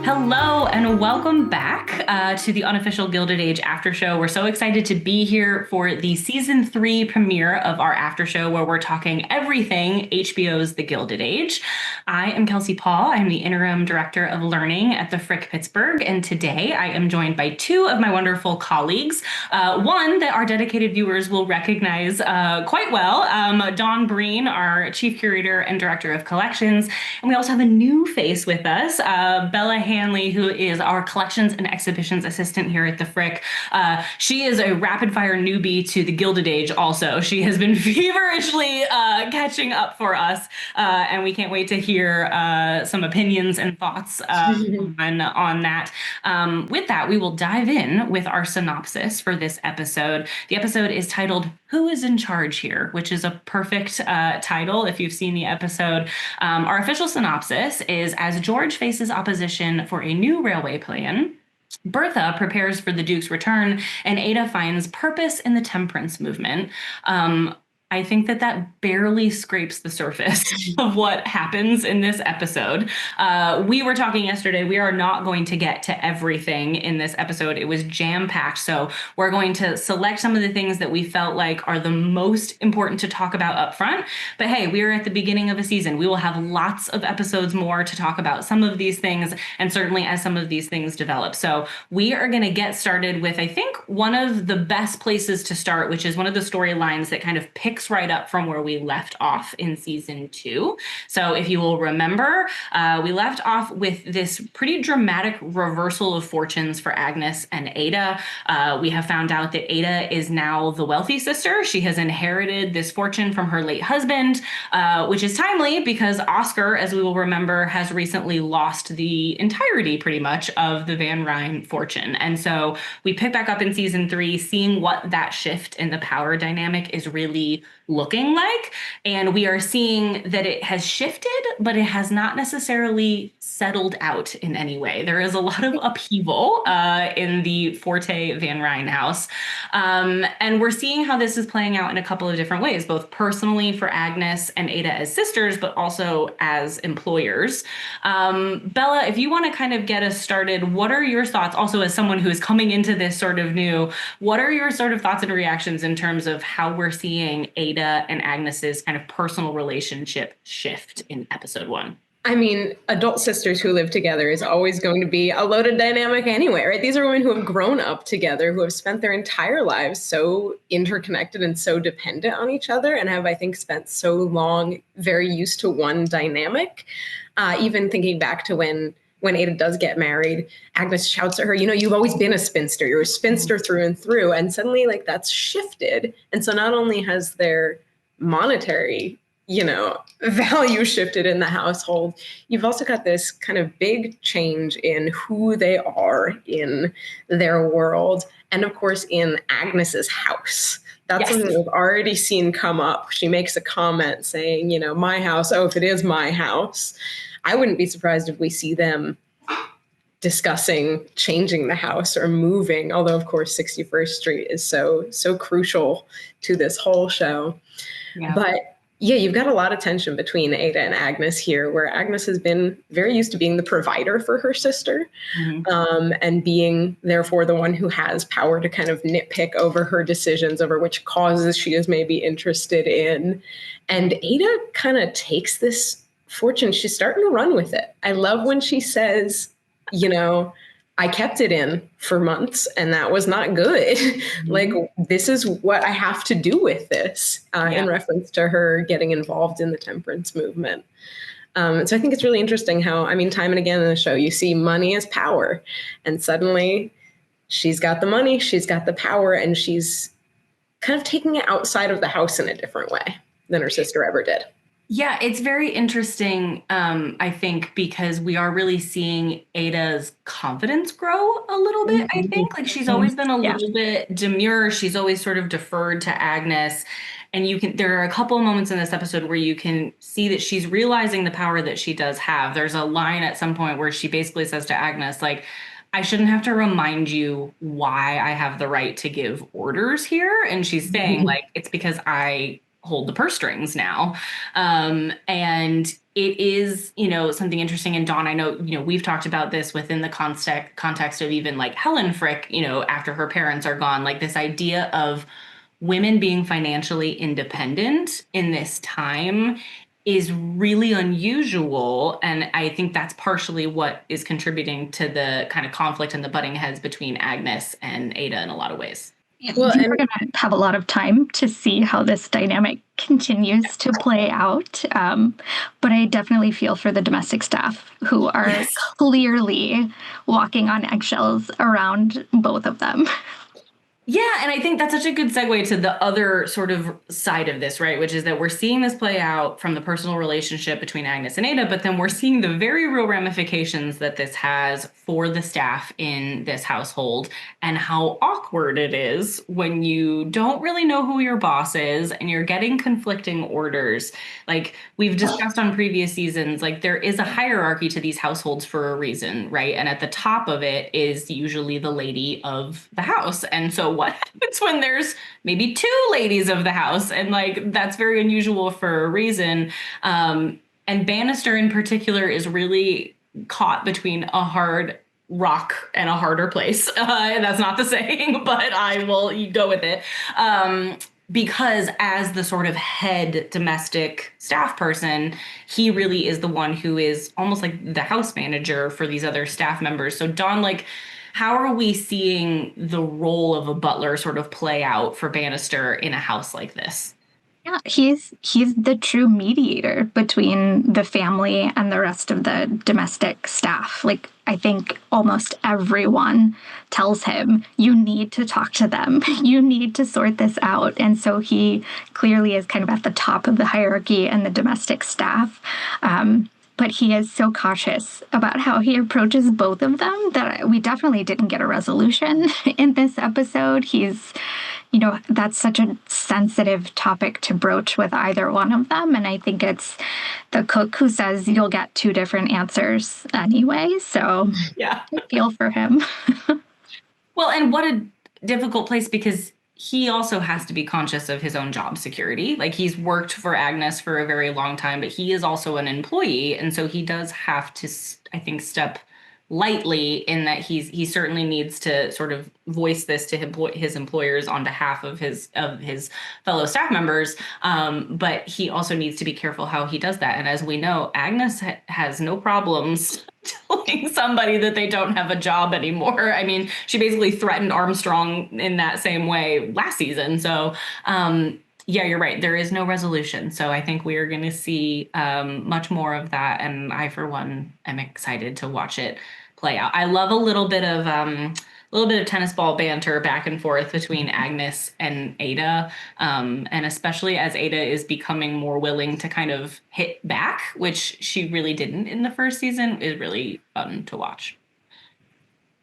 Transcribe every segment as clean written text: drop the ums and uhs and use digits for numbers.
Hello and welcome back to the Unofficial Gilded Age Aftershow. We're so excited to be here for the season 3 premiere of our aftershow, where we're talking everything HBO's The Gilded Age. I am Kelsie Paul. I'm the interim director of learning at the Frick Pittsburgh, and today I am joined by two of my wonderful colleagues. One that our dedicated viewers will recognize quite well, Dawn Breen, our chief curator and director of collections, and we also have a new face with us, Bella Hanley, who is our collections and exhibitions assistant here at the Frick. She is a rapid fire newbie to the Gilded Age also. She has been feverishly catching up for us, and we can't wait to hear some opinions and thoughts on that. With that, we will dive in with our synopsis for this episode. The episode is titled "Who is in Charge Here?", which is a perfect title if you've seen the episode. Our official synopsis is: as George faces opposition for a new railway plan, Bertha prepares for the Duke's return, and Ada finds purpose in the temperance movement. I think that barely scrapes the surface of what happens in this episode. We were talking yesterday, we are not going to get to everything in this episode. It was jam-packed, so we're going to select some of the things that we felt like are the most important to talk about up front. But hey, we are at the beginning of a season. We will have lots of episodes more to talk about some of these things, and certainly as some of these things develop. So we are going to get started with, I think, one of the best places to start, which is one of the storylines that kind of picks right up from where we left off in season 2. So if you will remember, we left off with this pretty dramatic reversal of fortunes for Agnes and Ada. We have found out that Ada is now the wealthy sister. She has inherited this fortune from her late husband, which is timely because Oscar, as we will remember, has recently lost the entirety pretty much of the Van Ryn fortune. And so we pick back up in season 3, seeing what that shift in the power dynamic is really looking like. And we are seeing that it has shifted, but it has not necessarily settled out in any way. There is a lot of upheaval in the Forte Van Ryn house. And we're seeing how this is playing out in a couple of different ways, both personally for Agnes and Ada as sisters, but also as employers. Bella, if you want to kind of get us started, what are your thoughts, also as someone who is coming into this sort of new, what are your sort of thoughts and reactions in terms of how we're seeing Ada and Agnes's kind of personal relationship shift in episode 1? I mean, adult sisters who live together is always going to be a loaded dynamic anyway, right? These are women who have grown up together, who have spent their entire lives so interconnected and so dependent on each other, and have, I think, spent so long very used to one dynamic. Even thinking back to when Ada does get married, Agnes shouts at her, you've always been a spinster. You're a spinster through and through. And suddenly, that's shifted. And so not only has their monetary, value shifted in the household, you've also got this kind of big change in who they are in their world. And of course, in Agnes's house. That's something we've already seen come up. She makes a comment saying, my house. Oh, if it is my house. I wouldn't be surprised if we see them discussing changing the house or moving, although, of course, 61st Street is so crucial to this whole show. Yeah. But yeah, you've got a lot of tension between Ada and Agnes here, where Agnes has been very used to being the provider for her sister, and being, therefore, the one who has power to kind of nitpick over her decisions, over which causes she is maybe interested in. And Ada kind of takes this fortune. She's starting to run with it. I love when she says, I kept it in for months and that was not good. This is what I have to do with this, in reference to her getting involved in the temperance movement. So I think it's really interesting how, time and again in the show, you see money as power, and suddenly she's got the money, she's got the power, and she's kind of taking it outside of the house in a different way than her sister ever did. Yeah, it's very interesting, I think, because we are really seeing Ada's confidence grow a little bit, I think. She's always been a little bit demure. She's always sort of deferred to Agnes. And there are a couple of moments in this episode where you can see that she's realizing the power that she does have. There's a line at some point where she basically says to Agnes, I shouldn't have to remind you why I have the right to give orders here. And she's saying, it's because I hold the purse strings now. And it is, something interesting. And Dawn, I know, we've talked about this within the context of even like Helen Frick, after her parents are gone, like this idea of women being financially independent in this time is really unusual. And I think that's partially what is contributing to the kind of conflict and the butting heads between Agnes and Ada in a lot of ways. Yeah, well, we're going to have a lot of time to see how this dynamic continues to play out. But I definitely feel for the domestic staff who are clearly walking on eggshells around both of them. Yeah, and I think that's such a good segue to the other sort of side of this, right? Which is that we're seeing this play out from the personal relationship between Agnes and Ada, but then we're seeing the very real ramifications that this has for the staff in this household and how awkward it is when you don't really know who your boss is and you're getting conflicting orders. Like we've discussed on previous seasons, like there is a hierarchy to these households for a reason, right? And at the top of it is usually the lady of the house. And so what happens when there's maybe two ladies of the house? And like, that's very unusual for a reason. And Bannister in particular is really caught between a hard rock and a harder place. That's not the saying, but I will go with it. Because as the sort of head domestic staff person, he really is the one who is almost like the house manager for these other staff members. So Dawn, like, how are we seeing the role of a butler sort of play out for Bannister in a house like this? Yeah, he's the true mediator between the family and the rest of the domestic staff. Like, I think almost everyone tells him, you need to talk to them. You need to sort this out. And so he clearly is kind of at the top of the hierarchy and the domestic staff. But he is so cautious about how he approaches both of them that we definitely didn't get a resolution in this episode. He's, that's such a sensitive topic to broach with either one of them. And I think it's the cook who says you'll get two different answers anyway. So yeah, I feel for him. Well, and what a difficult place, because he also has to be conscious of his own job security. Like, he's worked for Agnes for a very long time, but he is also an employee. And so he does have to, I think, step lightly in that he certainly needs to sort of voice this to his employers on behalf of his fellow staff members. But he also needs to be careful how he does that. And as we know, Agnes has no problems telling somebody that they don't have a job anymore. I mean, she basically threatened Armstrong in that same way last season. So, yeah, you're right. There is no resolution. So I think we are going to see much more of that. And I, for one, am excited to watch it play out. I love a little bit of tennis ball banter back and forth between Agnes and Ada. And especially as Ada is becoming more willing to kind of hit back, which she really didn't in the first season, is really fun to watch.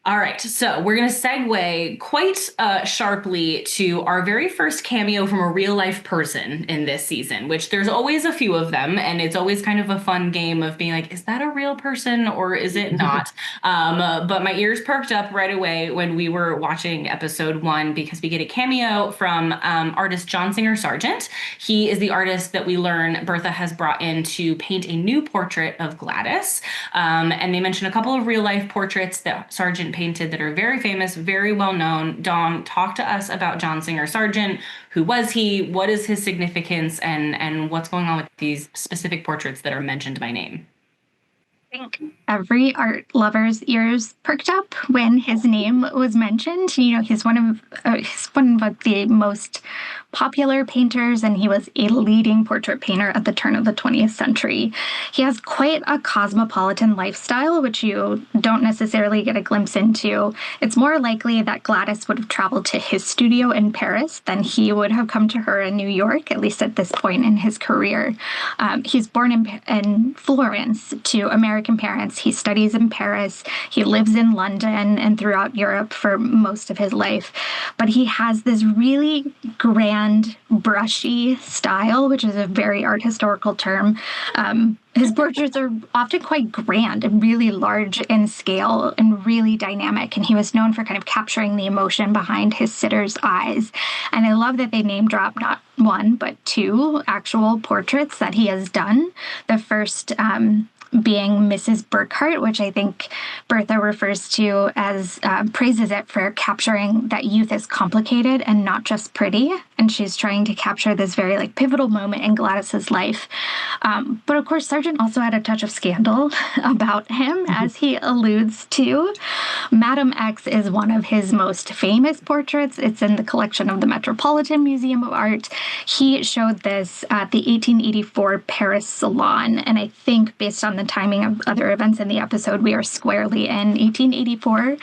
All right, so we're going to segue quite sharply to our very first cameo from a real life person in this season, which there's always a few of them. And it's always kind of a fun game of being like, is that a real person or is it not? But my ears perked up right away when we were watching episode 1, because we get a cameo from artist Singer Sargent. He is the artist that we learn Bertha has brought in to paint a new portrait of Glattis. And they mention a couple of real life portraits that Sargent painted that are very famous, very well known. Dawn, talk to us about Singer Sargent. Who was he? What is his significance? And what's going on with these specific portraits that are mentioned by name? I think every art lover's ears perked up when his name was mentioned. He's one of the most popular painters, and he was a leading portrait painter at the turn of the 20th century. He has quite a cosmopolitan lifestyle, which you don't necessarily get a glimpse into. It's more likely that Glattis would have traveled to his studio in Paris than he would have come to her in New York, at least at this point in his career. He's born in Florence to American parents. He studies in Paris. He lives in London and throughout Europe for most of his life. But he has this really grand bland, brushy style, which is a very art historical term. His portraits are often quite grand and really large in scale and really dynamic. And he was known for kind of capturing the emotion behind his sitters' eyes. And I love that they name drop not one, but two actual portraits that he has done. The first being Mrs. Burkhart, which I think Bertha refers to as praises it for capturing that youth is complicated and not just pretty. And she's trying to capture this very like pivotal moment in Glattis's life. But of course, Sargent also had a touch of scandal about him, as he alludes to. Madame X is one of his most famous portraits. It's in the collection of the Metropolitan Museum of Art. He showed this at the 1884 Paris Salon. And I think based on the timing of other events in the episode, we are squarely in 1884.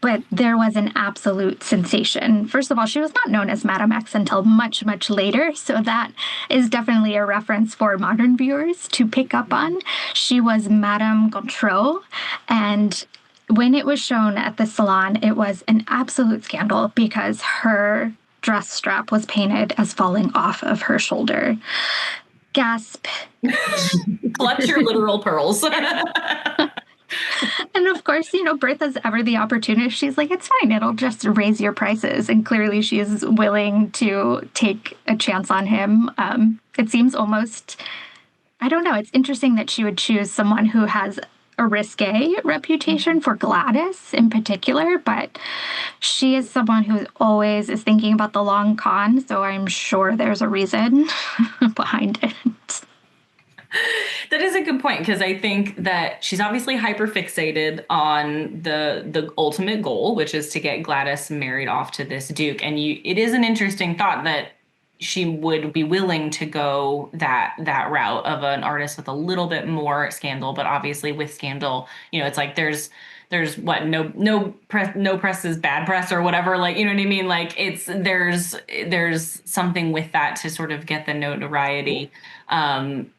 But there was an absolute sensation. First of all, she was not known as Madame X until much, much later. So that is definitely a reference for modern viewers to pick up on. She was Madame Gontreau. And when it was shown at the salon, it was an absolute scandal because her dress strap was painted as falling off of her shoulder. Gasp. Clutch your literal pearls. And of course, Bertha's ever the opportunist. She's like, it's fine. It'll just raise your prices. And clearly she is willing to take a chance on him. It seems almost, I don't know. It's interesting that she would choose someone who has a risque reputation for Glattis in particular, but she is someone who always is thinking about the long con. So I'm sure there's a reason behind it. That is a good point, because I think that she's obviously hyper fixated on the ultimate goal, which is to get Glattis married off to this duke. And it is an interesting thought that she would be willing to go that route of an artist with a little bit more scandal, but obviously with scandal, it's like there's what no press is bad press or whatever, like, you know what I mean? Like there's something with that to sort of get the notoriety. And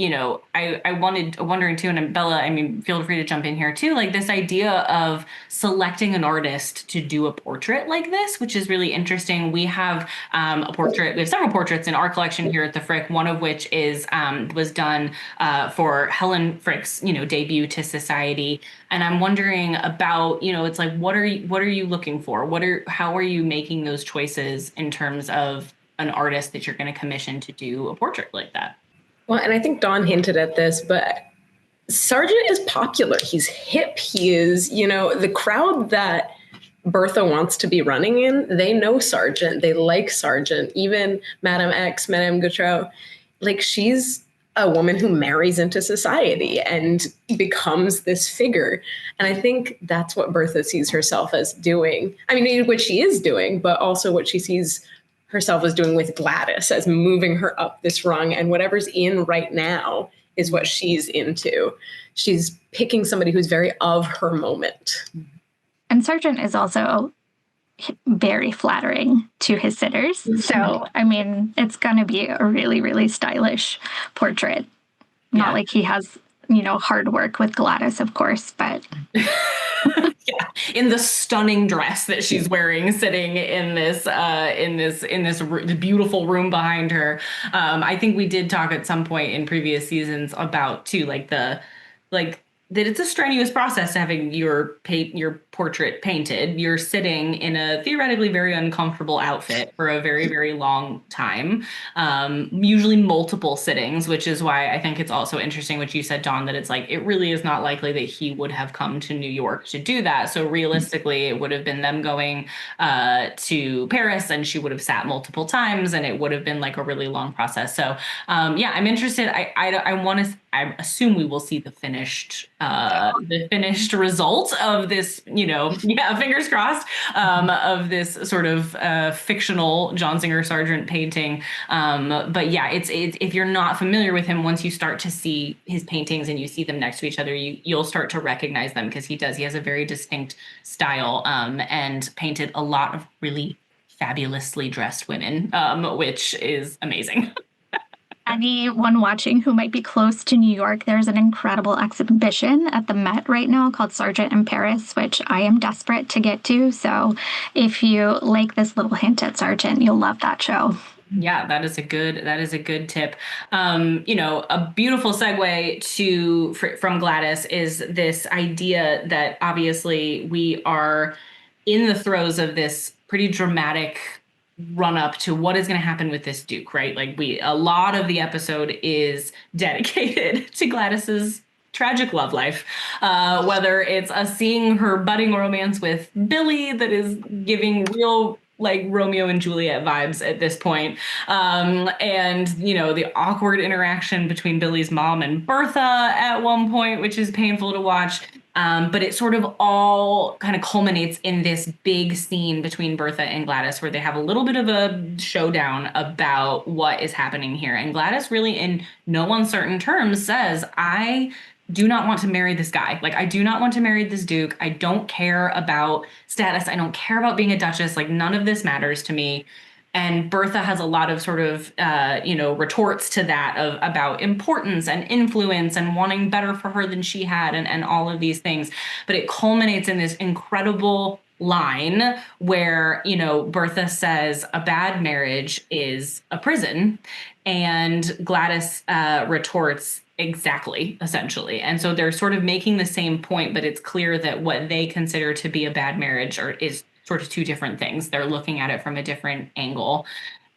wondering too, and Bella, I mean, feel free to jump in here too, like this idea of selecting an artist to do a portrait like this, which is really interesting. We have we have several portraits in our collection here at the Frick, one of which was done for Helen Frick's, debut to society. And I'm wondering about, it's like, what are you looking for? How are you making those choices in terms of an artist that you're going to commission to do a portrait like that? Well, and I think Dawn hinted at this, but Sargent is popular. He's hip. He is, the crowd that Bertha wants to be running in, they know Sargent. They like Sargent. Even Madame X, Madame Gautreau, like she's a woman who marries into society and becomes this figure. And I think that's what Bertha sees herself as doing. I mean, what she is doing, but also what she sees herself as doing with Glattis, as moving her up this rung, and whatever's in right now is what she's into. She's picking somebody who's very of her moment. And Sargent is also very flattering to his sitters. Mm-hmm. So, I mean, it's going to be a really, really stylish portrait. Not like he has, hard work with Glattis, of course, but... Yeah, in the stunning dress that she's wearing, sitting in this beautiful room behind her. I think we did talk at some point in previous seasons about too, that it's a strenuous process having your portrait painted. You're sitting in a theoretically very uncomfortable outfit for a very, very long time, usually multiple sittings, which is why I think it's also interesting what you said, Dawn, that it's like, it really is not likely that he would have come to New York to do that. So realistically, it would have been them going to Paris, and she would have sat multiple times, and it would have been like a really long process. So I'm interested. I assume we will see the finished result of this, fingers crossed, of this sort of fictional John Singer Sargent painting. But yeah, it's if you're not familiar with him, once you start to see his paintings and you see them next to each other, you'll start to recognize them, because he has a very distinct style, and painted a lot of really fabulously dressed women, which is amazing. Anyone watching who might be close to New York, there's an incredible exhibition at the Met right now called Sargent in Paris, which I am desperate to get to. So if you like this little hint at Sargent, you'll love that show. Yeah, that is a good tip. A beautiful segue from Glattis is this idea that obviously we are in the throes of this pretty dramatic run up to what is going to happen with this Duke, right? Like a lot of the episode is dedicated to Glattis's tragic love life, whether it's us seeing her budding romance with Billy that is giving real like Romeo and Juliet vibes at this point. And, the awkward interaction between Billy's mom and Bertha at one point, which is painful to watch. But it sort of all kind of culminates in this big scene between Bertha and Glattis where they have a little bit of a showdown about what is happening here. And Glattis really in no uncertain terms says, I do not want to marry this guy. Like, I do not want to marry this Duke. I don't care about status. I don't care about being a duchess. Like, none of this matters to me. And Bertha has a lot of sort of, retorts to that about importance and influence and wanting better for her than she had and all of these things. But it culminates in this incredible line where, Bertha says a bad marriage is a prison. And Glattis retorts, exactly, essentially. And so they're sort of making the same point, but it's clear that what they consider to be a bad marriage is sort of two different things. They're looking at it from a different angle.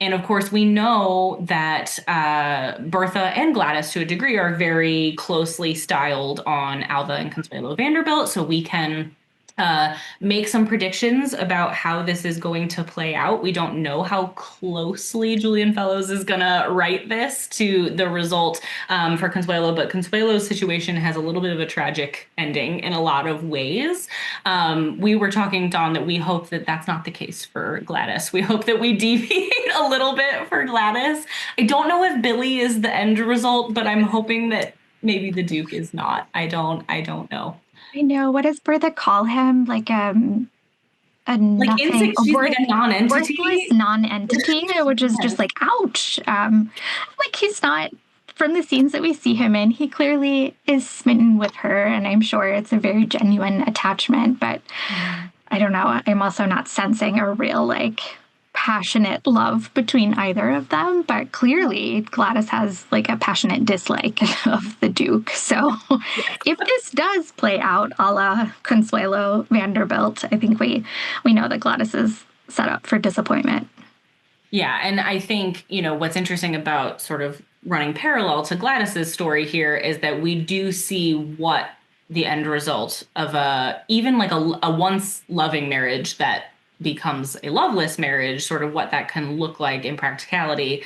And of course, we know that Bertha and Glattis, to a degree, are very closely styled on Alva and Consuelo Vanderbilt. So we can make some predictions about how this is going to play out. We don't know how closely Julian Fellows is going to write this to the result for Consuelo, but Consuelo's situation has a little bit of a tragic ending in a lot of ways. We were talking, Dawn, that we hope that that's not the case for Glattis. We hope that we deviate a little bit for Glattis. I don't know if Billy is the end result, but I'm hoping that maybe the Duke is not. I don't know. I know. What does Bertha call him? Like a nothing, she's like a non-entity. Worthless non-entity, which is just like, ouch. Like he's not, from the scenes that we see him in, he clearly is smitten with her, and I'm sure it's a very genuine attachment, but I don't know. I'm also not sensing a real like passionate love between either of them, but clearly Glattis has like a passionate dislike of the Duke. So if this does play out a la Consuelo Vanderbilt, I think we know that Glattis is set up for disappointment. Yeah, and I think, what's interesting about sort of running parallel to Glattis's story here is that we do see what the end result of even like a once loving marriage that becomes a loveless marriage, sort of what that can look like in practicality.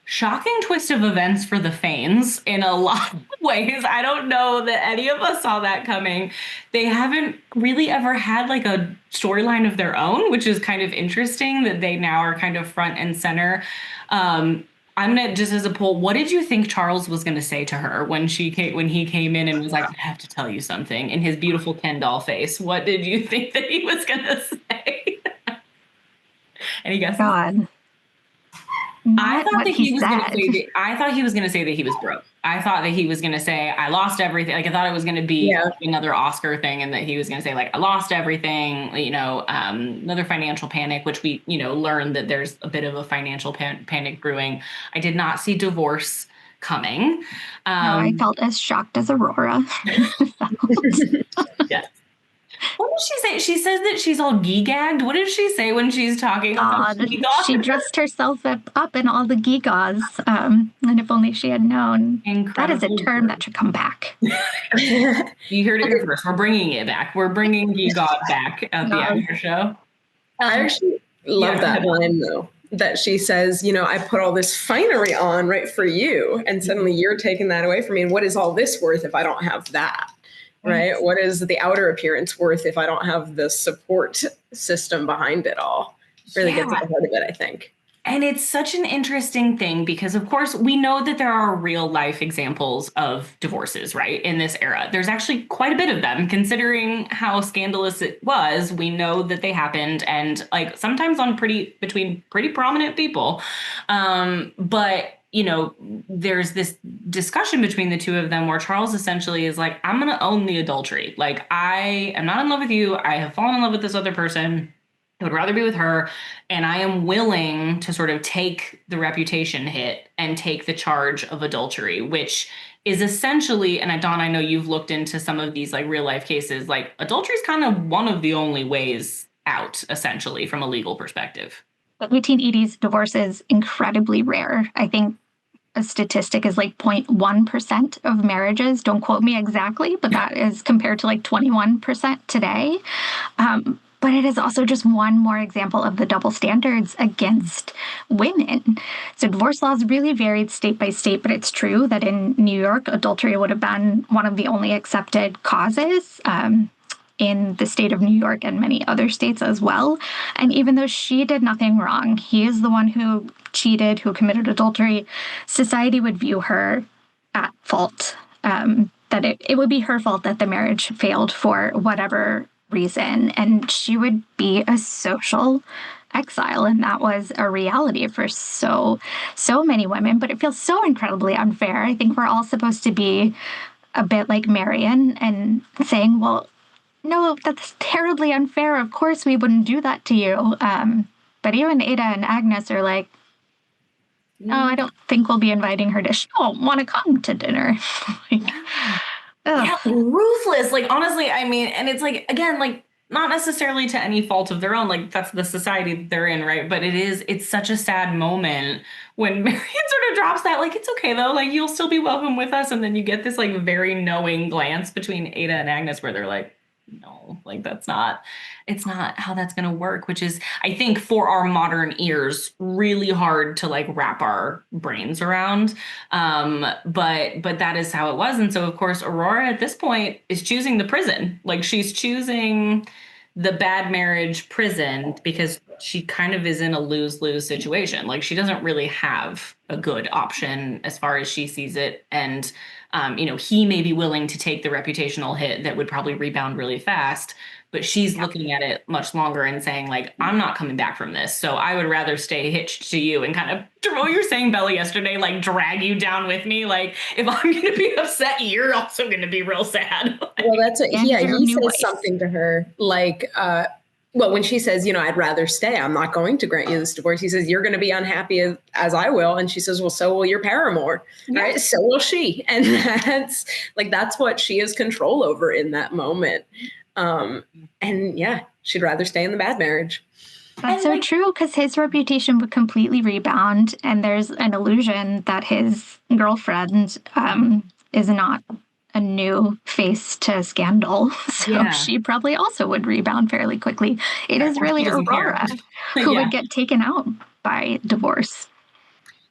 Shocking twist of events for the Fanes in a lot of ways. I don't know that any of us saw that coming. They haven't really ever had like a storyline of their own, which is kind of interesting that they now are kind of front and center. I'm gonna, just as a poll, what did you think Charles was gonna say to her when he came in and was like, I have to tell you something, in his beautiful Ken doll face? What did you think that he was gonna say? Any guesses? God. I thought he was going to say that he was broke. I thought that he was going to say, I lost everything. Like, I thought it was going to be another Oscar thing, and that he was going to say, like, I lost everything, another financial panic, which we, learned that there's a bit of a financial panic brewing. I did not see divorce coming. No, I felt as shocked as Aurora. Yes. What did she say? She says that she's all gee-gagged. What did she say when she's talking about gewgaws? She dressed herself up in all the gewgaws. And if only she had known. Incredible. That is a term that should come back. You heard it here first. We're bringing it back. We're bringing gewgaws back at the after show. I actually love that line, though, that she says, I put all this finery on right for you, and suddenly you're taking that away from me. And what is all this worth if I don't have that? Right? What is the outer appearance worth if I don't have the support system behind it all? Really gets at the heart of it, I think. And it's such an interesting thing because, of course, we know that there are real life examples of divorces, right, in this era. There's actually quite a bit of them, considering how scandalous it was. We know that they happened, and like sometimes between pretty prominent people. But there's this discussion between the two of them where Charles essentially is like, I'm going to own the adultery. Like, I am not in love with you. I have fallen in love with this other person. I would rather be with her. And I am willing to sort of take the reputation hit and take the charge of adultery, which is essentially, and Dawn, I know you've looked into some of these like real life cases, like adultery is kind of one of the only ways out, essentially, from a legal perspective. The 1880s, divorce is incredibly rare. I think a statistic is like 0.1% of marriages. Don't quote me exactly, but that is compared to like 21% today. But it is also just one more example of the double standards against women. So divorce laws really varied state by state, but it's true that in New York, adultery would have been one of the only accepted causes. In the state of New York and many other states as well. And even though she did nothing wrong, he is the one who cheated, who committed adultery, society would view her at fault, that it would be her fault that the marriage failed for whatever reason. And she would be a social exile. And that was a reality for so many women. But it feels so incredibly unfair. I think we're all supposed to be a bit like Marion and saying, well, no, that's terribly unfair. Of course, we wouldn't do that to you. But even Ada and Agnes are like, no, I don't think we'll be inviting her to. She won't want to come to dinner. Yeah, ruthless. Like, honestly, I mean, and it's like, again, like, not necessarily to any fault of their own. Like, that's the society that they're in, right? But it's such a sad moment when Marion sort of drops that, like, it's okay, though. Like, you'll still be welcome with us. And then you get this, like, very knowing glance between Ada and Agnes where they're like, no, like it's not how that's going to work, which is, I think, for our modern ears, really hard to like wrap our brains around. But that is how it was. And so, of course, Aurora at this point is choosing the prison. Like, she's choosing the bad marriage prison because she kind of is in a lose-lose situation. Like, she doesn't really have a good option as far as she sees it. And he may be willing to take the reputational hit that would probably rebound really fast, but she's looking at it much longer and saying, like, I'm not coming back from this. So I would rather stay hitched to you and kind of, what you were saying, Bella, yesterday, like, drag you down with me. Like, if I'm going to be upset, you're also going to be real sad. Well, that's it. Yeah, he says something to her like, well, when she says, I'd rather stay, I'm not going to grant you this divorce. He says, you're going to be unhappy as I will. And she says, well, so will your paramour, right? So will she. And that's what she has control over in that moment. And yeah, she'd rather stay in the bad marriage. That's so true, because his reputation would completely rebound. And there's an illusion that his girlfriend is not a new face to scandal. So she probably also would rebound fairly quickly. It is really Aurora who would get taken out by divorce.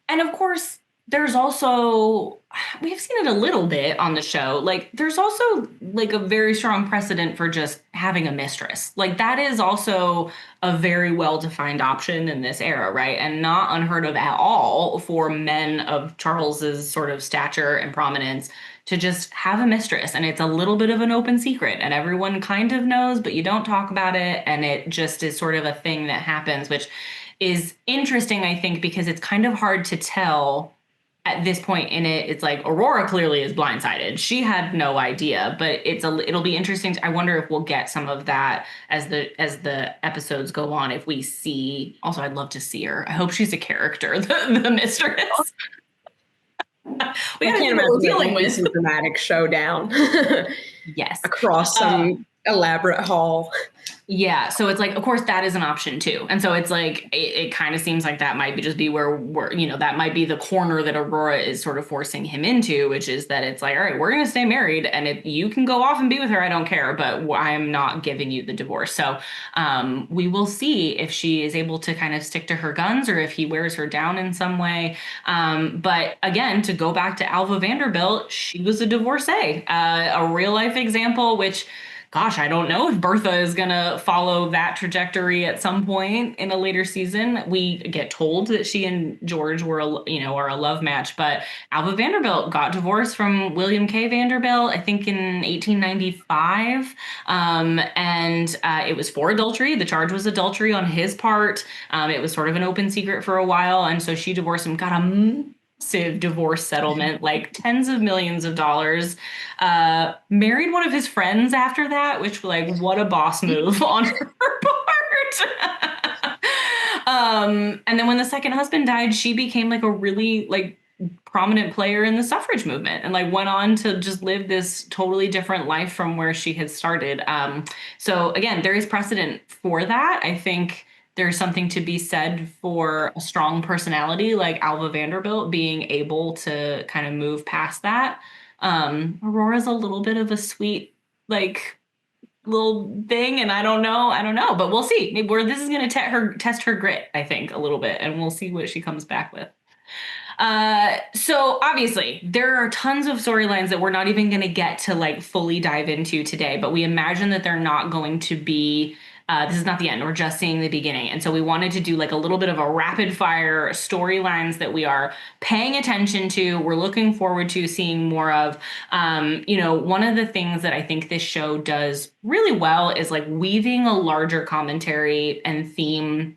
And of course, there's also, we've seen it a little bit on the show. Like, there's also like a very strong precedent for just having a mistress. Like, that is also a very well-defined option in this era, right? And not unheard of at all for men of Charles's sort of stature and prominence to just have a mistress. And it's a little bit of an open secret and everyone kind of knows, but you don't talk about it. And it just is sort of a thing that happens, which is interesting, I think, because it's kind of hard to tell at this point in it. It's like Aurora clearly is blindsided. She had no idea, but it'll be interesting. I wonder if we'll get some of that as the episodes go on. If we see, also, I'd love to see her. I hope she's a character, the mistress. We gotta see what we're dealing with. Some dramatic showdown. Yes. Across some elaborate hall. Yeah. So it's like, of course, that is an option too. And so it's like, it kind of seems like that might just be where that might be the corner that Aurora is sort of forcing him into, which is that it's like, all right, we're going to stay married. And if you can go off and be with her, I don't care, but I'm not giving you the divorce. So we will see if she is able to kind of stick to her guns or if he wears her down in some way. But again, to go back to Alva Vanderbilt, she was a divorcee, a real life example, which, gosh, I don't know if Bertha is going to follow that trajectory at some point in a later season. We get told that she and George are a love match, but Alva Vanderbilt got divorced from William K. Vanderbilt, I think in 1895. And it was for adultery. The charge was adultery on his part. It was sort of an open secret for a while. And so she divorced him, got a massive divorce settlement, like tens of millions of dollars. Married one of his friends after that, which like what a boss move on her part. And then when the second husband died, she became like a really like prominent player in the suffrage movement and like went on to just live this totally different life from where she had started. So again, there is precedent for that. I think there's something to be said for a strong personality like Alva Vanderbilt being able to kind of move past that. Aurora's a little bit of a sweet, like little thing, and I don't know, but we'll see. Maybe where this is going to test her grit, I think, a little bit, and we'll see what she comes back with. So obviously there are tons of storylines that we're not even going to get to like fully dive into today, but we imagine that they're not going to be, this is not the end. We're just seeing the beginning. And so we wanted to do like a little bit of a rapid fire storylines that we are paying attention to. We're looking forward to seeing more of, one of the things that I think this show does really well is like weaving a larger commentary and theme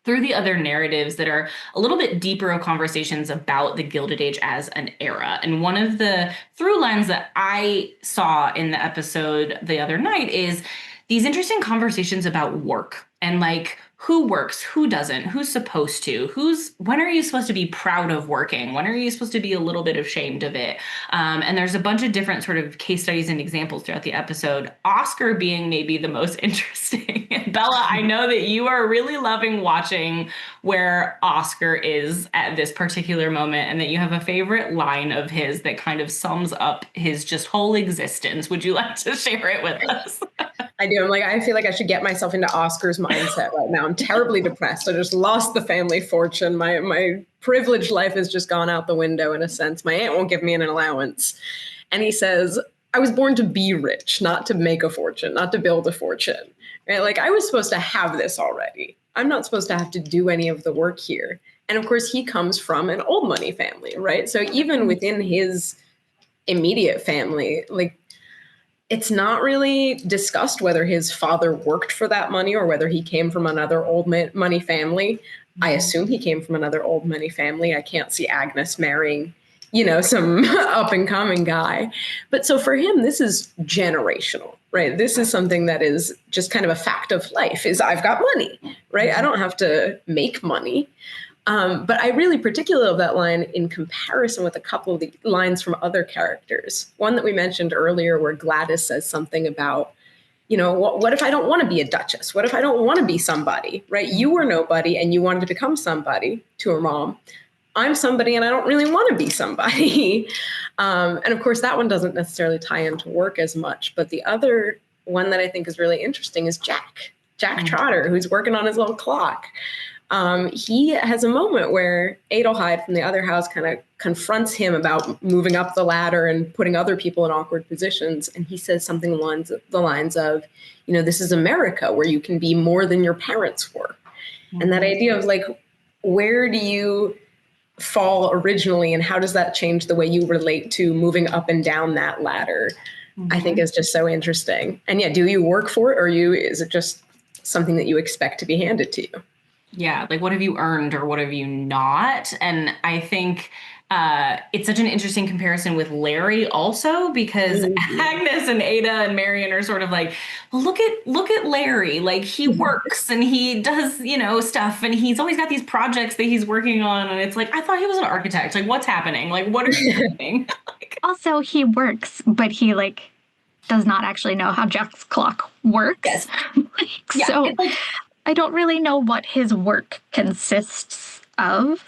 through the other narratives that are a little bit deeper of conversations about the Gilded Age as an era. And one of the through lines that I saw in the episode the other night is these interesting conversations about work and like who works, who doesn't, who's supposed to, when are you supposed to be proud of working? When are you supposed to be a little bit ashamed of it? And there's a bunch of different sort of case studies and examples throughout the episode, Oscar being maybe the most interesting. Bella, I know that you are really loving watching where Oscar is at this particular moment and that you have a favorite line of his that kind of sums up his just whole existence. Would you like to share it with us? I do. I'm like, I feel like I should get myself into Oscar's mindset right now. I'm terribly depressed. I just lost the family fortune. My privileged life has just gone out the window in a sense. My aunt won't give me an allowance. And he says, I was born to be rich, not to make a fortune, not to build a fortune. Right? Like I was supposed to have this already. I'm not supposed to have to do any of the work here. And of course, he comes from an old money family, right? So even within his immediate family, like it's not really discussed whether his father worked for that money or whether he came from another old money family. I assume he came from another old money family. I can't see Agnes marrying, some up and coming guy. But so for him, this is generational, right? This is something that is just kind of a fact of life is I've got money, right? I don't have to make money. But I really particularly love that line in comparison with a couple of the lines from other characters. One that we mentioned earlier where Glattis says something about, what if I don't want to be a duchess? What if I don't want to be somebody, right? You were nobody and you wanted to become somebody to her mom. I'm somebody and I don't really want to be somebody. And of course, that one doesn't necessarily tie into work as much. But the other one that I think is really interesting is Jack Trotter, who's working on his little clock. He has a moment where Adelheid from the other house kind of confronts him about moving up the ladder and putting other people in awkward positions. And he says something along the lines of, this is America where you can be more than your parents were. Mm-hmm. And that idea of like, where do you fall originally and how does that change the way you relate to moving up and down that ladder? Mm-hmm. I think is just so interesting. And yeah, do you work for it or is it just something that you expect to be handed to you? Yeah, like what have you earned or what have you not? And I think it's such an interesting comparison with Larry also because Agnes and Ada and Marion are sort of like, well, look at Larry. Like he works and he does, stuff and he's always got these projects that he's working on. And it's like, I thought he was an architect. Like what's happening? Like, what are you doing? Also, he works, but he does not actually know how Jack's clock works. Yes. So I don't really know what his work consists of.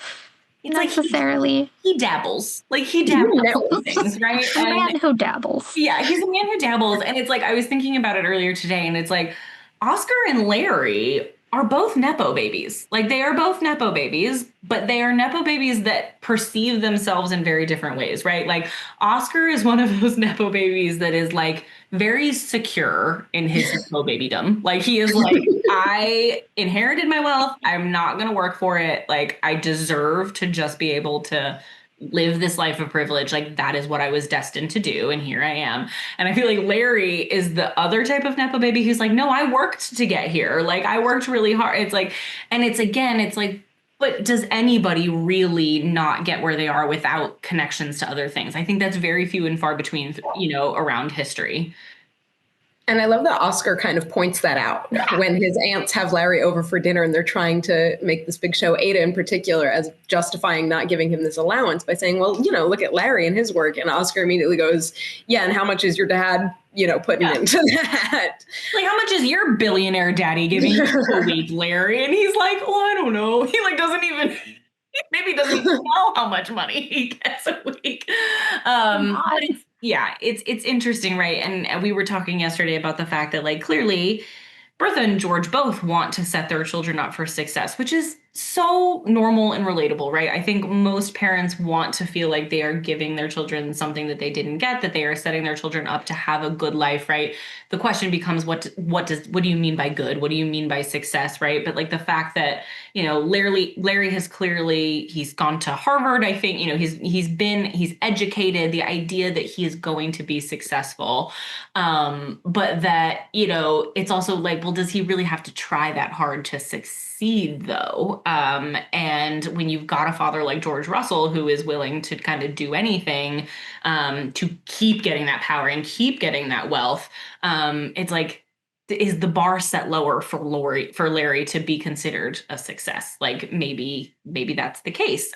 It's necessarily. He dabbles. Like he dabbles in things, right? A man who dabbles. Yeah, he's a man who dabbles. And it's like, I was thinking about it earlier today, and it's like, Oscar and Larry are both Nepo babies. Like they are both Nepo babies, but they are Nepo babies that perceive themselves in very different ways, right? Like Oscar is one of those Nepo babies that is like very secure in his Nepo babydom. Like he is like, I inherited my wealth. I'm not going to work for it. Like I deserve to just be able to live this life of privilege. Like that is what I was destined to do. And here I am. And I feel like Larry is the other type of Nepo baby who's like, no, I worked to get here. Like I worked really hard. It's like, and it's again, it's like But does anybody really not get where they are without connections to other things? I think that's very few and far between, around history. And I love that Oscar kind of points that out when his aunts have Larry over for dinner and they're trying to make this big show, Ada in particular, as justifying not giving him this allowance by saying, well, look at Larry and his work. And Oscar immediately goes, yeah, and how much is your dad, putting into that? Like, how much is your billionaire daddy giving you a week, Larry? And he's like, oh, I don't know. He doesn't even... Maybe doesn't even know how much money he gets a week. But it's interesting, right? And we were talking yesterday about the fact that clearly Bertha and George both want to set their children up for success, which is so normal and relatable, right? I think most parents want to feel like they are giving their children something that they didn't get, that they are setting their children up to have a good life, right? The question becomes, what do you mean by good? What do you mean by success, right? But the fact that, Larry has clearly, he's gone to Harvard, I think, he's educated, the idea that he is going to be successful. But that, it's also well, does he really have to try that hard to succeed though? And when you've got a father like George Russell, who is willing to kind of do anything, to keep getting that power and keep getting that wealth, it's is the bar set lower for Larry to be considered a success? Maybe that's the case,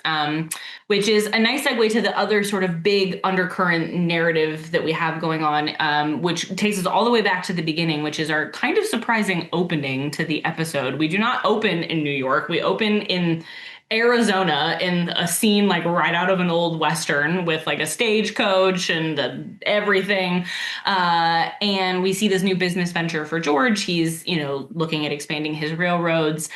which is a nice segue to the other sort of big undercurrent narrative that we have going on, which takes us all the way back to the beginning, which is our kind of surprising opening to the episode. We do not open in New York. We open in Arizona in a scene right out of an old Western with a stagecoach and everything. And we see this new business venture for George. He's, looking at expanding his railroads.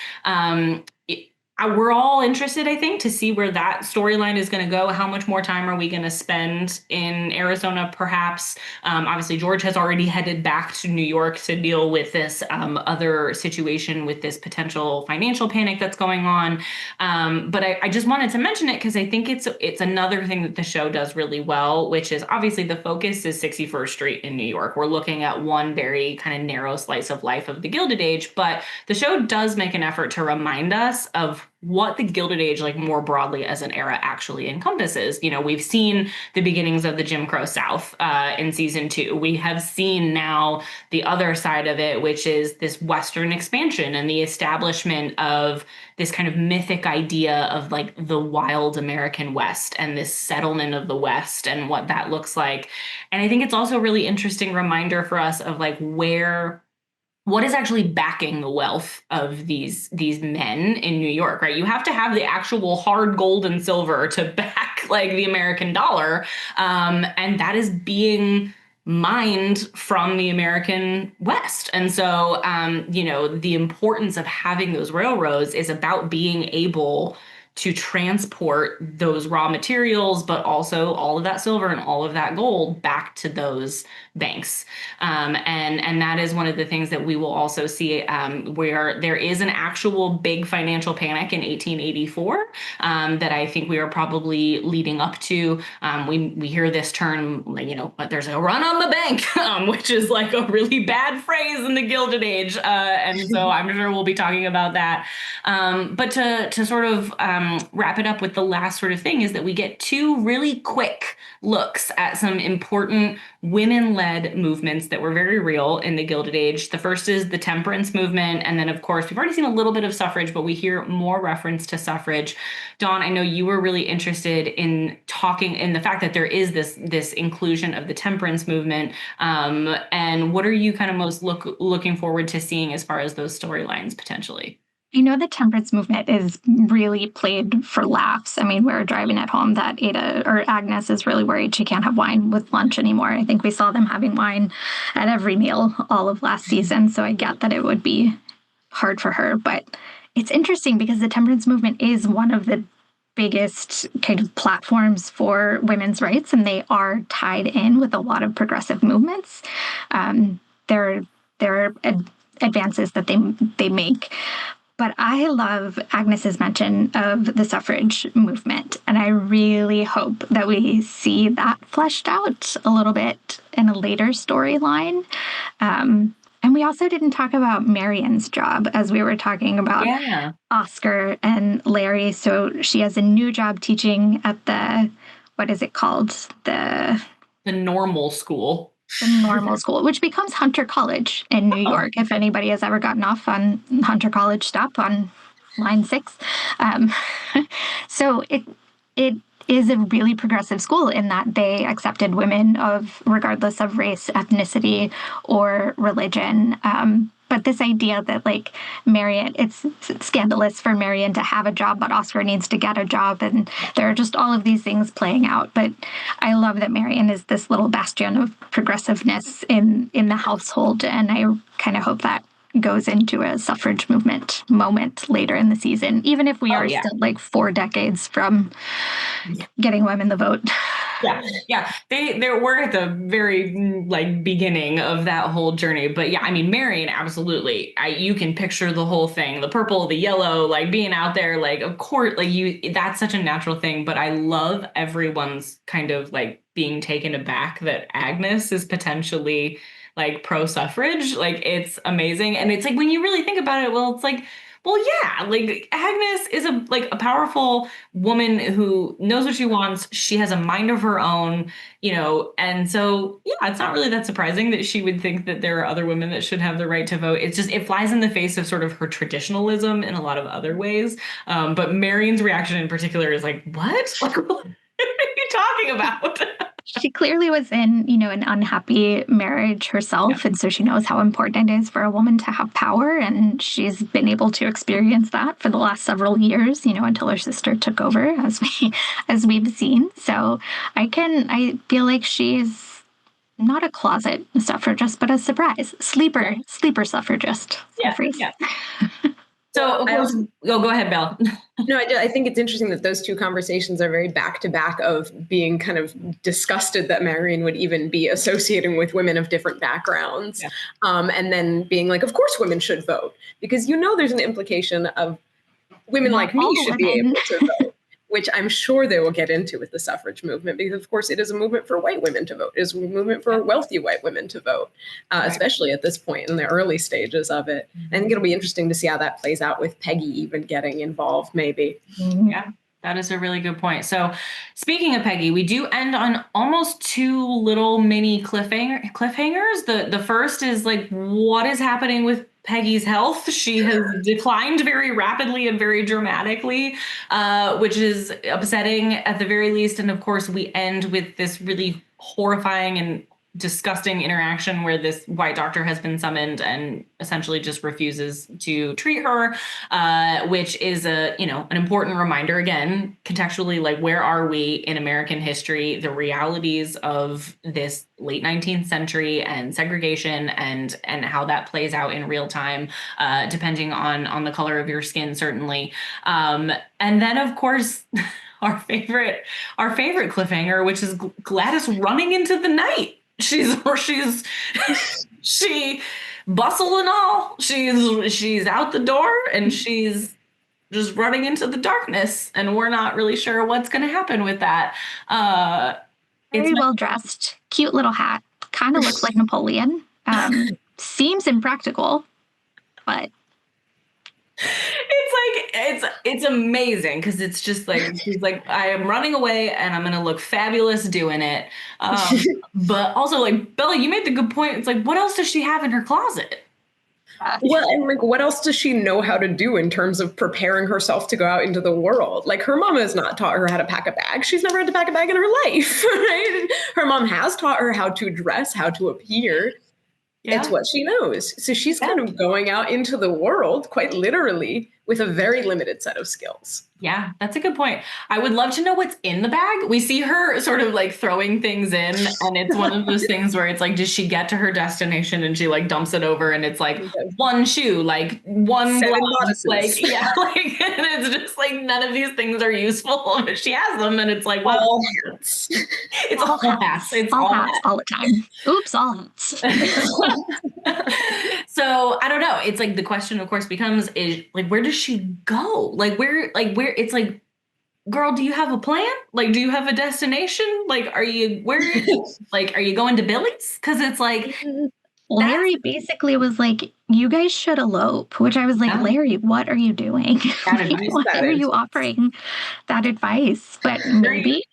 We're all interested, I think, to see where that storyline is going to go. How much more time are we going to spend in Arizona, perhaps? Obviously, George has already headed back to New York to deal with this other situation with this potential financial panic that's going on. But I just wanted to mention it because I think it's another thing that the show does really well, which is obviously the focus is 61st Street in New York. We're looking at one very kind of narrow slice of life of the Gilded Age, but the show does make an effort to remind us of what the Gilded Age, more broadly as an era, actually encompasses. We've seen the beginnings of the Jim Crow South in season 2. We have seen now the other side of it, which is this Western expansion and the establishment of this kind of mythic idea of the wild American West and this settlement of the West and what that looks like. And I think it's also a really interesting reminder for us of what is actually backing the wealth of these men in New York, right? You have to have the actual hard gold and silver to back the American dollar. And that is being mined from the American West. And so, the importance of having those railroads is about being able to transport those raw materials, but also all of that silver and all of that gold back to those banks. And that is one of the things that we will also see, where there is an actual big financial panic in 1884 that I think we are probably leading up to. We hear this term, but there's a run on the bank, which is a really bad phrase in the Gilded Age. And so I'm sure we'll be talking about that. But to sort of wrap it up with the last sort of thing is that we get 2 really quick looks at some important women-led movements that were very real in the Gilded Age. The first is the temperance movement. And then, of course, we've already seen a little bit of suffrage, but we hear more reference to suffrage. Dawn, I know you were really interested in talking in the fact that there is this inclusion of the temperance movement. And what are you kind of most looking forward to seeing as far as those storylines potentially? The temperance movement is really played for laughs. I mean, we're driving at home that Ada or Agnes is really worried she can't have wine with lunch anymore. I think we saw them having wine at every meal all of last season. So I get that it would be hard for her. But it's interesting because the temperance movement is one of the biggest kind of platforms for women's rights, and they are tied in with a lot of progressive movements. There are advances that they make. But I love Agnes's mention of the suffrage movement, and I really hope that we see that fleshed out a little bit in a later storyline. And we also didn't talk about Marion's job as we were talking about Oscar and Larry. So she has a new job teaching at the, what is it called? The normal school. The normal school, which becomes Hunter College in New York. If anybody has ever gotten off on Hunter College stop on line 6. So it is a really progressive school in that they accepted women of regardless of race, ethnicity, or religion. But this idea that like Marion, it's scandalous for Marion to have a job, but Oscar needs to get a job. And there are just all of these things playing out. But I love that Marion is this little bastion of progressiveness in the household. And I kind of hope that goes into a suffrage movement moment later in the season, even if we are still like 4 decades from getting women the vote. Yeah. We're at the very like beginning of that whole journey. But yeah, I mean, Marion, absolutely. You can picture the whole thing, the purple, the yellow, like being out there, like, of course, like that's such a natural thing. But I love everyone's kind of like being taken aback that Agnes is potentially like pro-suffrage. Like, it's amazing. And it's like, when you really think about it, well, it's like, well, yeah, like Agnes is a powerful woman who knows what she wants. She has a mind of her own, and so, yeah, it's not really that surprising that she would think that there are other women that should have the right to vote. It's just, it flies in the face of sort of her traditionalism in a lot of other ways. But Marion's reaction in particular is like, what? Like, what are you talking about? She clearly was in, an unhappy marriage herself. And so she knows how important it is for a woman to have power. And she's been able to experience that for the last several years, until her sister took over, as we've seen. So I feel like she's not a closet suffragist, but a surprise sleeper suffragist. Yeah. So, go ahead, Belle. No, I think it's interesting that those two conversations are very back to back of being kind of disgusted that Marion would even be associating with women of different backgrounds. Yeah. And then being like, of course women should vote, because there's an implication of women like me should be able to vote, which I'm sure they will get into with the suffrage movement, because of course it is a movement for white women to vote. It is a movement for wealthy white women to vote, especially at this point in the early stages of it. Mm-hmm. I think it'll be interesting to see how that plays out with Peggy even getting involved, maybe. Mm-hmm. Yeah. That is a really good point. So speaking of Peggy, we do end on almost 2 little mini cliffhangers. The first is like, what is happening with Peggy's health? She has declined very rapidly and very dramatically, which is upsetting at the very least. And of course, we end with this really horrifying and disgusting interaction where this white doctor has been summoned and essentially just refuses to treat her, which is an important reminder, again, contextually, like, where are we in American history, the realities of this late 19th century and segregation and how that plays out in real time, depending on the color of your skin, certainly. And then, of course, our favorite cliffhanger, which is Glattis running into the night. She bustle and all. She's out the door and she's just running into the darkness, and we're not really sure what's going to happen with that. Very well dressed, cute little hat. Kind of looks like Napoleon. Seems impractical, but it's amazing, because it's just like, she's like, I am running away and I'm gonna look fabulous doing it. But also, like, Bella, you made the good point. It's like, what else does she have in her closet? Well, and like, what else does she know how to do in terms of preparing herself to go out into the world? Like, her mom has not taught her how to pack a bag. She's never had to pack a bag in her life, right? Her mom has taught her how to dress, how to appear. Yeah. It's what she knows. So she's kind of going out into the world, quite literally, with a very limited set of skills. Yeah, that's a good point. I would love to know what's in the bag. We see her sort of like throwing things in, and it's one of those things where it's like, does she get to her destination and she like dumps it over, and it's like one shoe, like one glove, like, yeah, like, and it's just like, none of these things are useful, but she has them, and it's like, well, all hats. It's all hats. It's all hats all the time. Oops, all hats. So I don't know. It's like, the question, of course, becomes, is like, where does she go? Like, where it's like, girl, do you have a plan? Like, do you have a destination? Like, are you going to Billy's? Because it's like, Larry basically was like, you guys should elope, which I was like, Larry, what are you doing? Why are you offering that advice? But maybe.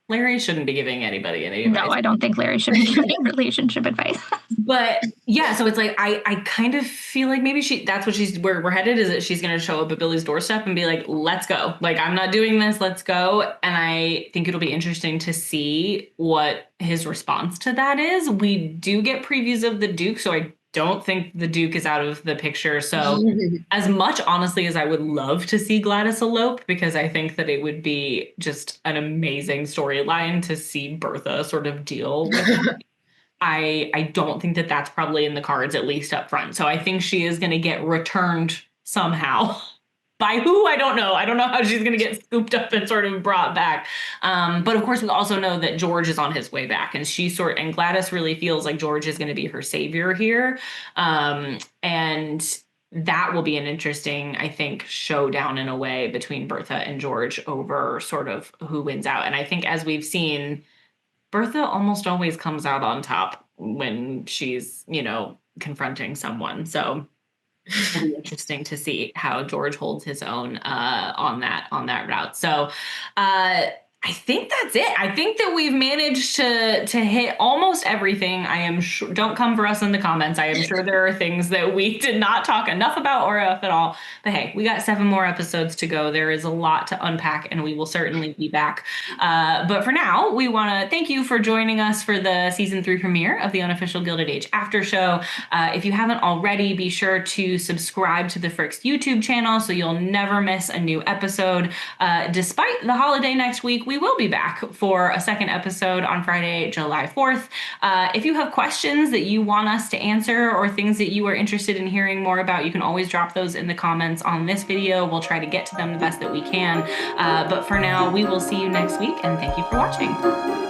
Larry shouldn't be giving anybody any advice. No, I don't think Larry should be giving relationship advice. But yeah, so it's like I kind of feel like maybe that's what where we're headed, is that she's going to show up at Billy's doorstep and be like, let's go. Like, I'm not doing this. Let's go. And I think it'll be interesting to see what his response to that is. We do get previews of the Duke, so I don't think the Duke is out of the picture. So as much, honestly, as I would love to see Glattis elope, because I think that it would be just an amazing storyline to see Bertha sort of deal with it. I don't think that that's probably in the cards, at least up front. So I think she is going to get returned somehow. By who? I don't know. I don't know how she's going to get scooped up and sort of brought back. But of course, we also know that George is on his way back, and and Glattis really feels like George is going to be her savior here. And that will be an interesting, I think, showdown in a way between Bertha and George over sort of who wins out. And I think, as we've seen, Bertha almost always comes out on top when she's, confronting someone. So it'll be interesting to see how George holds his own on that route. So I think that's it. I think that we've managed to hit almost everything. I am sure. Don't come for us in the comments. I am sure there are things that we did not talk enough about or if at all. But hey, we got 7 more episodes to go. There is a lot to unpack, and we will certainly be back. But for now, we want to thank you for joining us for the season 3 premiere of the Unofficial Gilded Age Aftershow. If you haven't already, be sure to subscribe to the Fricks YouTube channel so you'll never miss a new episode. Despite the holiday next week, we will be back for a second episode on Friday, July 4th. If you have questions that you want us to answer or things that you are interested in hearing more about, you can always drop those in the comments on this video. We'll try to get to them the best that we can. But for now, we will see you next week, and thank you for watching.